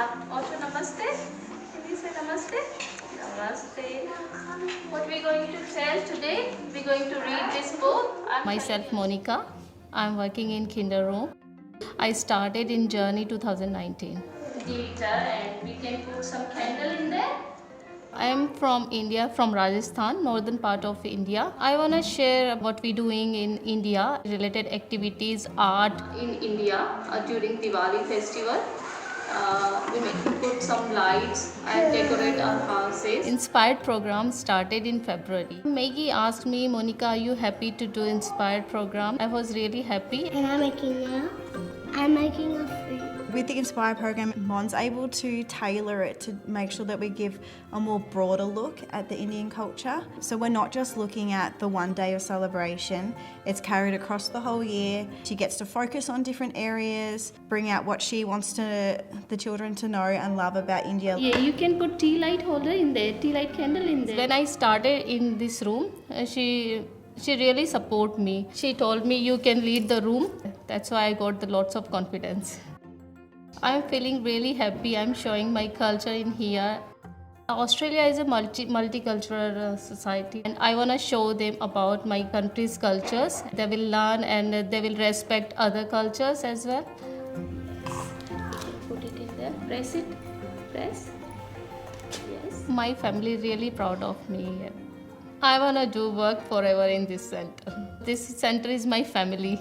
Also namaste. Can you say namaste? Namaste. What we're going to tell today, we're going to read this book. Myself Monika. I'm working in kinder room. I started in Journey 2019. Glitter and we can put some candle in there. I am from India, from Rajasthan, northern part of India. I want to share what we're doing in India, related activities, art in India during Diwali festival. We make to put some lights and decorate our houses. Inspired program started in February. Maggie asked me, Monika, are you happy to do inspired program? I was really happy. And I'm making a fruit. With the Inspire program, Mon's able to tailor it to make sure that we give a more broader look at the Indian culture. So we're not just looking at the one day of celebration, it's carried across the whole year. She gets to focus on different areas, bring out what she wants the children to know and love about India. Yeah, you can put tea light holder in there, tea light candle in there. When I started in this room, she really support me. She told me you can lead the room. That's why I got the lots of confidence. I'm feeling really happy. I'm showing my culture in here. Australia is a multicultural society and I want to show them about my country's cultures. They will learn and they will respect other cultures as well. Put it in there. Press it. Press. Yes. My family is really proud of me. I want to do work forever in this center. This center is my family.